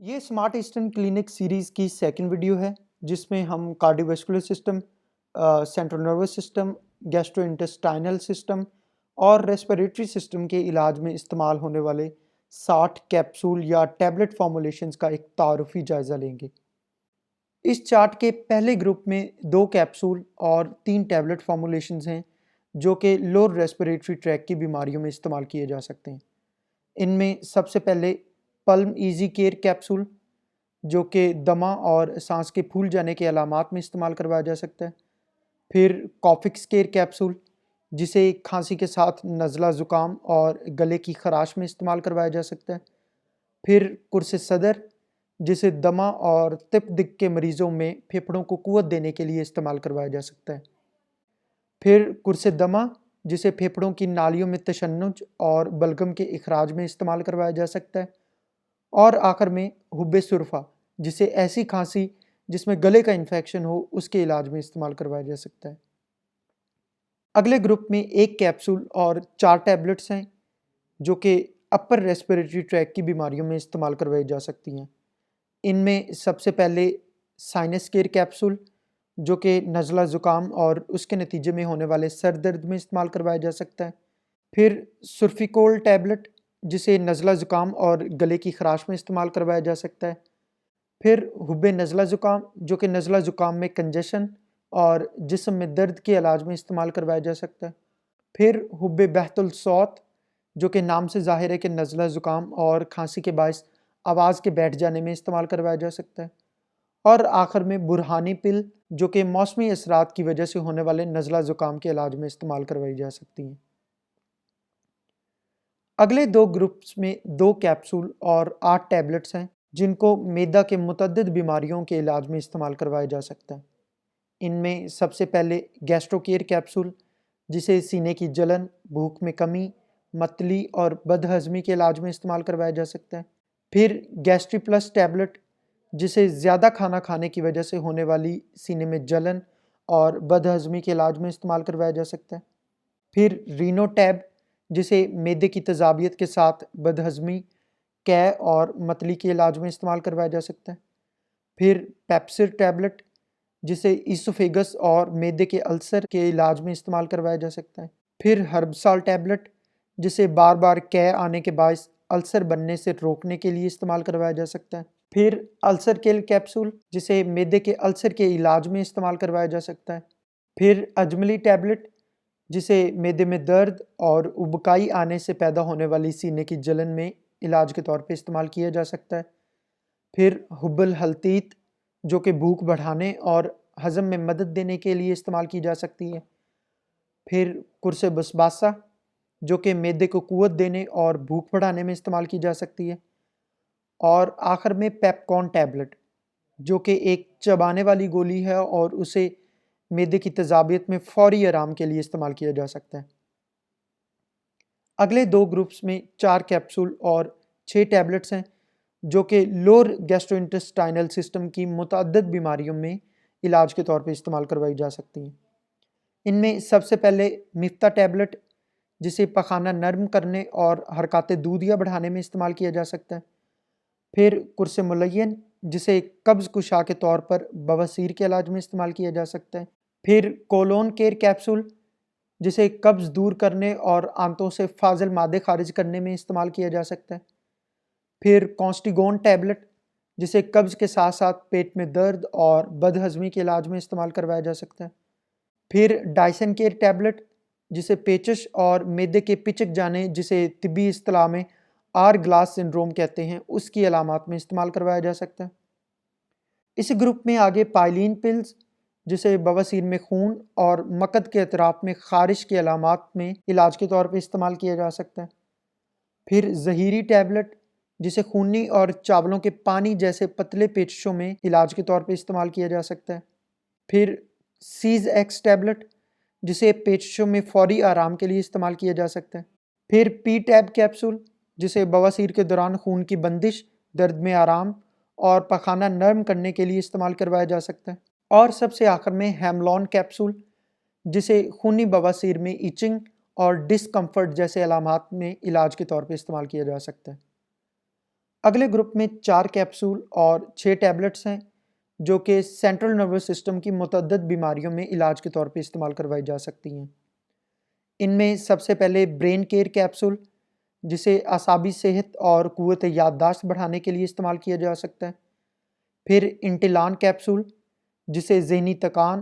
ये smart eastern clinic series की second video है जिसमें हम cardiovascular system, central nervous system, gastrointestinal system और रेस्पिरेटरी सिस्टम के इलाज में इस्तेमाल होने वाले 60 कैप्सूल या टैबलेट फॉर्मुलेशंस का एक तारुफी जायज़ा लेंगे। इस चार्ट के पहले ग्रुप में 2 कैप्सूल और 3 टैबलेट फॉर्मुलेशंस हैं जो कि लोअर रेस्पिरेटरी ट्रैक की बीमारियों में इस्तेमाल किए जा सकते हैं। इनमें सबसे पहले पल्म ईजी केयर कैप्सूल जो कि दमा और सांस के फूल जाने के अलामात में इस्तेमाल करवाया जा सकता है। फिर कॉफिक्स केयर कैप्सूल जिसे खांसी के साथ नज़ला ज़ुकाम और गले की खराश में इस्तेमाल करवाया जा सकता है। फिर कुर्से सदर जिसे दमा और तिप दिक के मरीज़ों में फेफड़ों को कुव्वत देने के लिए इस्तेमाल करवाया जा सकता है। फिर कुर्से दमा जिसे फेफड़ों की नालियों में तशन्नुज और बलगम के इखराज में इस्तेमाल करवाया जा सकता है। और आखिर में हुब्बे सुरफा जिसे ऐसी खांसी जिसमें गले का इन्फेक्शन हो उसके इलाज में इस्तेमाल करवाया जा सकता है। अगले ग्रुप में 1 कैप्सूल और 4 टैबलेट्स हैं जो कि अपर रेस्पिरेटरी ट्रैक की बीमारियों में इस्तेमाल करवाई जा सकती हैं। इनमें सबसे पहले साइनस केयर कैप्सूल जो कि नज़ला ज़ुकाम और उसके नतीजे में होने वाले सर दर्द में इस्तेमाल करवाया जा सकता है। फिर सुर्फिकोल टैबलेट जिसे नज़ला ज़ुकाम और गले की खराश में इस्तेमाल करवाया जा सकता है। फिर हुब्बे नज़ला ज़ुकाम जो कि नज़ला ज़ुकाम में कंजेशन और जिस्म में दर्द के इलाज में इस्तेमाल करवाया जा सकता है। फिर हुब्बे बहतुल सौत जो कि नाम से ज़ाहिर है कि नज़ला ज़ुकाम और खांसी के बायस आवाज़ के बैठ जाने में इस्तेमाल करवाया जा सकता है। और आखिर में बुरहानी पिल जो कि मौसमी असरात की वजह से होने वाले नज़ला ज़ुकाम के इलाज में इस्तेमाल करवाई जा सकती हैं। अगले 2 ग्रुप्स में 2 कैप्सूल और 8 टैबलेट्स हैं जिनको मैदा के मुतअद्दिद बीमारियों के इलाज में इस्तेमाल करवाया जा सकता है। इनमें सबसे पहले गैस्ट्रोकेयर कैप्सूल जिसे सीने की जलन, भूख में कमी, मतली और बदहज़मी के इलाज में इस्तेमाल करवाया जा सकता है। फिर गैस्ट्री प्लस टैबलेट जिसे ज़्यादा खाना खाने की वजह से होने वाली सीने में जलन और बदहज़मी के इलाज में इस्तेमाल करवाया जा सकता है। फिर रीनो टैब जिसे मैदे की तेज़ाबियत के साथ बदहज़मी, कै और मतली के इलाज में इस्तेमाल करवाया जा सकता है। फिर पेप्सिर टैबलेट जिसे ईसोफेगस और मैदे के अल्सर के इलाज में इस्तेमाल करवाया जा सकता है। फिर हर्बसाल टैबलेट जिसे बार बार कै आने के बायस अल्सर बनने से रोकने के लिए इस्तेमाल करवाया जा सकता है। फिर अल्सर किल कैप्सूल जिसे मैदे के अल्सर के इलाज में इस्तेमाल करवाया जा सकता है। फिर अजमली टैबलेट जिसे मैदे में दर्द और उबकाई आने से पैदा होने वाली सीने की जलन में इलाज के तौर पे इस्तेमाल किया जा सकता है। फिर हुब्बल हल्तीत जो कि भूख बढ़ाने और हज़म में मदद देने के लिए इस्तेमाल की जा सकती है। फिर कुर्से बसबासा जो कि मैदे को कुव्वत देने और भूख बढ़ाने में इस्तेमाल की जा सकती है। और आखिर में पेपकॉन टैबलेट जो कि एक चबाने वाली गोली है और उसे मैदे की तेज़ाबियत में फौरी आराम के लिए इस्तेमाल किया जा सकता है। अगले 2 ग्रुप्स में 4 कैप्सूल और 6 टैबलेट्स हैं जो कि लोअर गैस्ट्रोइंटेस्टाइनल सिस्टम की मुतअद्दिद बीमारियों में इलाज के तौर पे इस्तेमाल करवाई जा सकती हैं। इनमें सबसे पहले मिफ्ता टैबलेट जिसे पखाना नरम करने और हरकत दूधिया बढ़ाने में इस्तेमाल किया जा सकता है। फिर कुर्से मुलय्यन जिसे कब्ज़ कुशा के तौर पर बवासीर के इलाज में इस्तेमाल किया जा सकता है। फिर कोलोन केयर कैप्सूल जिसे कब्ज़ दूर करने और आंतों से फाजिल मादे खारिज करने में इस्तेमाल किया जा सकता है। फिर कॉन्स्टिगोन टैबलेट जिसे कब्ज़ के साथ साथ पेट में दर्द और बदहज़मी के इलाज में इस्तेमाल करवाया जा सकता है। फिर डायसन केयर टैबलेट जिसे पेचिश और मैदे के पिचक जाने जिसे तिब्बी इस्तिलाह में आर ग्लास सिंड्रोम कहते हैं उसकी अलामात में इस्तेमाल करवाया जा सकता है। इस ग्रुप में आगे पाइलिन पिल्स जिसे बवासीर में खून और मकद के अतराफ में खारिश के अलामात में इलाज के तौर पर इस्तेमाल किया जा सकता है। फिर जहीरी टैबलेट जिसे खूनी और चावलों के पानी जैसे पतले पेचिशों में इलाज के तौर पर इस्तेमाल किया जा सकता है। फिर सीज एक्स टैबलेट जिसे पेचिशों में फौरी आराम के लिए इस्तेमाल किया जा सकता है। फिर पी टैब कैप्सूल जिसे बवासीर के दौरान खून की बंदिश, दर्द में आराम और पखाना नरम करने के लिए इस्तेमाल करवाया जा सकता है। और सबसे आखिर में हेमलॉन कैप्सूल जिसे खूनी बवासीर में इचिंग और डिस्कम्फर्ट जैसे अलामात में इलाज के तौर पर इस्तेमाल किया जा सकता है। اگلے گروپ میں 4 کیپسول اور 6 ٹیبلٹس ہیں جو کہ سینٹرل نروس سسٹم کی متعدد بیماریوں میں علاج کے طور پہ استعمال کروائی جا سکتی ہیں۔ ان میں سب سے پہلے برین کیئر کیپسول، جسے اعصابی صحت اور قوت یادداشت بڑھانے کے لیے استعمال کیا جا سکتا ہے۔ پھر انٹیلان کیپسول، جسے ذہنی تکان،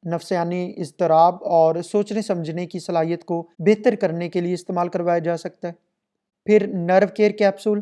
نفسیانی اضطراب اور سوچنے سمجھنے کی صلاحیت کو بہتر کرنے کے لیے استعمال کروایا جا سکتا ہے۔ پھر نرو کیئر کیپسول،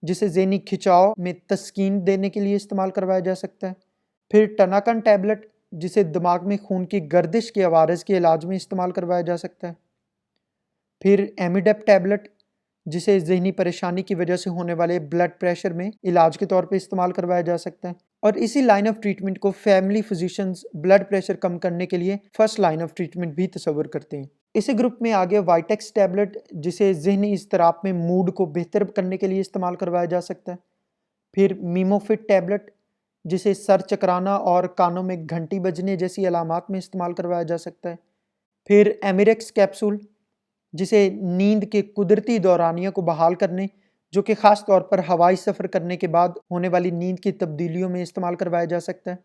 جسے ذہنی کھچاؤ میں تسکین دینے کے لیے استعمال کروایا جا سکتا ہے۔ پھر ٹناکن ٹیبلٹ، جسے دماغ میں خون کی گردش کے عوارض کے علاج میں استعمال کروایا جا سکتا ہے۔ پھر ایمیڈپ ٹیبلٹ، جسے ذہنی پریشانی کی وجہ سے ہونے والے بلڈ پریشر میں علاج کے طور پہ استعمال کروایا جا سکتا ہے۔ اور اسی لائن آف ٹریٹمنٹ کو فیملی فزیشنز بلڈ پریشر کم کرنے کے لیے فرسٹ لائن آف ٹریٹمنٹ بھی تصور کرتے ہیں۔ اسی گروپ میں آگے وائٹیکس ٹیبلٹ، جسے ذہنی اضطراب میں موڈ کو بہتر کرنے کے لیے استعمال کروایا جا سکتا ہے۔ پھر میموفٹ ٹیبلٹ، جسے سر چکرانا اور کانوں میں گھنٹی بجنے جیسی علامات میں استعمال کروایا جا سکتا ہے۔ پھر ایمیریکس کیپسول، جسے نیند کے قدرتی دورانیہ کو بحال کرنے، جو کہ خاص طور پر ہوائی سفر کرنے کے بعد ہونے والی نیند کی تبدیلیوں میں استعمال کروایا جا سکتا ہے۔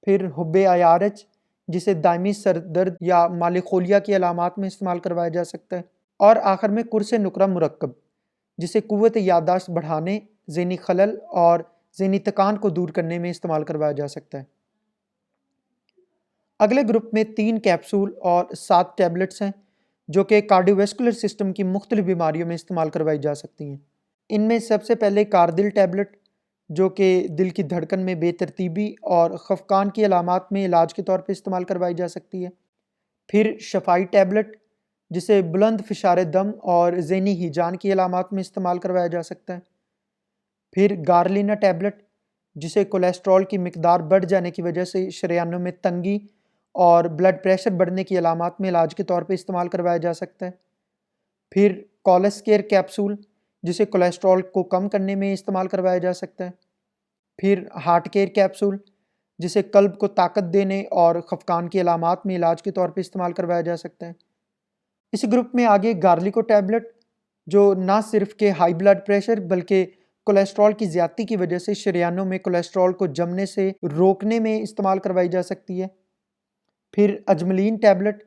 پھر حب IRH، جسے دائمی سر درد یا مالخولیا کی علامات میں استعمال کروایا جا سکتا ہے۔ اور آخر میں قرص نقرہ مرکب، جسے قوت یادداشت بڑھانے، ذہنی خلل اور ذہنی تکان کو دور کرنے میں استعمال کروایا جا سکتا ہے۔ اگلے گروپ میں 3 کیپسول اور 7 ٹیبلٹس ہیں جو کہ کارڈیوویسکولر سسٹم کی مختلف بیماریوں میں استعمال کروائی جا سکتی ہیں۔ ان میں سب سے پہلے کاردل ٹیبلٹ، جو کہ دل کی دھڑکن میں بے ترتیبی اور خفقان کی علامات میں علاج کے طور پہ استعمال کروائی جا سکتی ہے۔ پھر شفائی ٹیبلٹ، جسے بلند فشار دم اور ذہنی ہیجان کی علامات میں استعمال کروایا جا سکتا ہے۔ پھر گارلینا ٹیبلٹ، جسے کولیسٹرول کی مقدار بڑھ جانے کی وجہ سے شریانوں میں تنگی اور بلڈ پریشر بڑھنے کی علامات میں علاج کے طور پہ استعمال کروایا جا سکتا ہے۔ پھر کولس کیئر کیپسول، جسے کولیسٹرول کو کم کرنے میں استعمال کروایا جا سکتا ہے۔ پھر ہارٹ کیئر کیپسول، جسے قلب کو طاقت دینے اور خفقان کی علامات میں علاج کے طور پہ استعمال کروایا جا سکتا ہے۔ اس گروپ میں آگے گارلیکو ٹیبلٹ، جو نہ صرف کہ ہائی بلڈ پریشر بلکہ کولیسٹرول کی زیادتی کی وجہ سے شریانوں میں کولیسٹرول کو جمنے سے روکنے میں استعمال کروائی جا سکتی ہے۔ پھر اجملین ٹیبلٹ،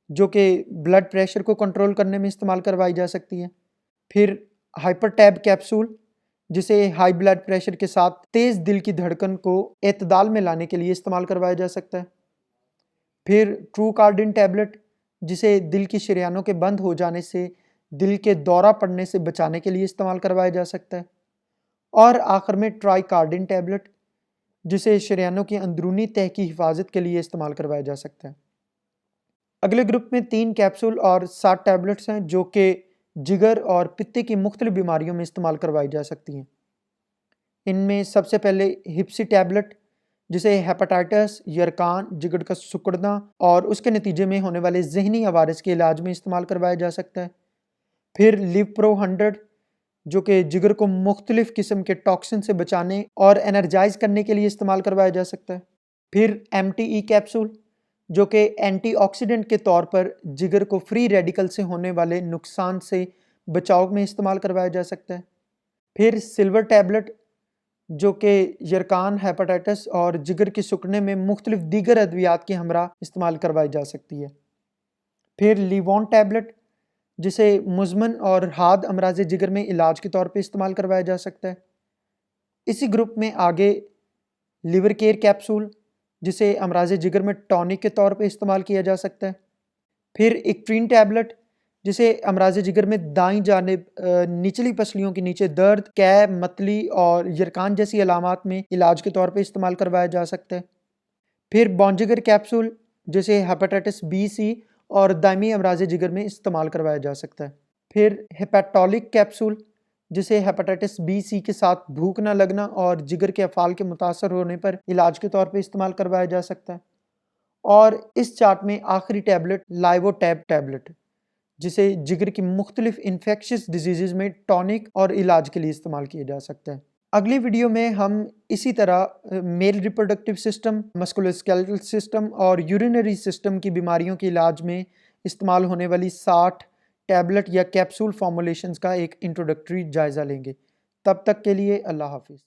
جو کہ بلڈ پریشر کو کنٹرول کرنے میں استعمال کروائی جا سکتی ہے۔ پھر ہائپر ٹیب کیپسول، جسے ہائی بلڈ پریشر کے ساتھ تیز دل کی دھڑکن کو اعتدال میں لانے کے لیے استعمال کروایا جا سکتا ہے۔ پھر ٹرو کارڈن ٹیبلٹ، جسے دل کی شریانوں کے بند ہو جانے سے دل کے دورہ پڑنے سے بچانے کے لیے استعمال کروایا جا سکتا ہے۔ اور آخر میں ٹرائی کارڈن ٹیبلٹ، جسے شریانوں کی اندرونی تہہ کی حفاظت کے لیے استعمال کروایا جا سکتا ہے۔ اگلے گروپ میں 3 کیپسول اور 7 ٹیبلٹس ہیں جو کہ جگر اور پتے کی مختلف بیماریوں میں استعمال کروائی جا سکتی ہیں۔ ان میں سب سے پہلے ہپسی ٹیبلٹ، جسے ہیپاٹائٹس، یرکان، جگر کا سکڑنا اور اس کے نتیجے میں ہونے والے ذہنی عوارض کے علاج میں استعمال کروایا جا سکتا ہے۔ پھر لیو پرو 100، جو کہ جگر کو مختلف قسم کے ٹاکسن سے بچانے اور انرجائز کرنے کے لیے استعمال کروایا جا سکتا ہے۔ پھر MTE کیپسول، جو کہ اینٹی آکسیڈنٹ کے طور پر جگر کو فری ریڈیکل سے ہونے والے نقصان سے بچاؤ میں استعمال کروایا جا سکتا ہے۔ پھر سلور ٹیبلٹ، جو کہ یرکان، ہیپاٹائٹس اور جگر کے سکڑنے میں مختلف دیگر ادویات کے ہمراہ استعمال کروائی جا سکتی ہے۔ پھر لیوون ٹیبلٹ، جسے مزمن اور حاد امراض جگر میں علاج کے طور پہ استعمال کروایا جا سکتا ہے۔ اسی گروپ میں آگے لیور کیئر کیپسول، جسے امراض جگر میں ٹونک کے طور پہ استعمال کیا جا سکتا ہے۔ پھر ایکٹرین ٹیبلٹ، جسے امراض جگر میں دائیں جانب نچلی پسلیوں کے نیچے درد، قے، متلی اور یرکان جیسی علامات میں علاج کے طور پہ استعمال کروایا جا سکتا ہے۔ پھر بونجگر کیپسول، جسے ہیپاٹائٹس B C اور دائمی امراض جگر میں استعمال کروایا جا سکتا ہے۔ پھر ہیپاٹولک کیپسول، جسے ہیپاٹائٹس B C کے ساتھ بھوک نہ لگنا اور جگر کے افعال کے متاثر ہونے پر علاج کے طور پہ استعمال کروایا جا سکتا ہے۔ اور اس چارٹ میں آخری ٹیبلٹ لائیو ٹیب ٹیبلٹ، جسے جگر کی مختلف انفیکشس ڈیزیزز میں ٹونک اور علاج کے لیے استعمال کیا جا سکتا ہے۔ اگلی ویڈیو میں ہم اسی طرح میل ریپروڈکٹیو سسٹم، مسکولوسکیلیٹل سسٹم اور یورینری سسٹم کی بیماریوں کے علاج میں استعمال ہونے والی 60 ٹیبلٹ یا کیپسول فارمولیشنز کا ایک انٹروڈکٹری جائزہ لیں گے۔ تب تک کے لیے اللہ حافظ۔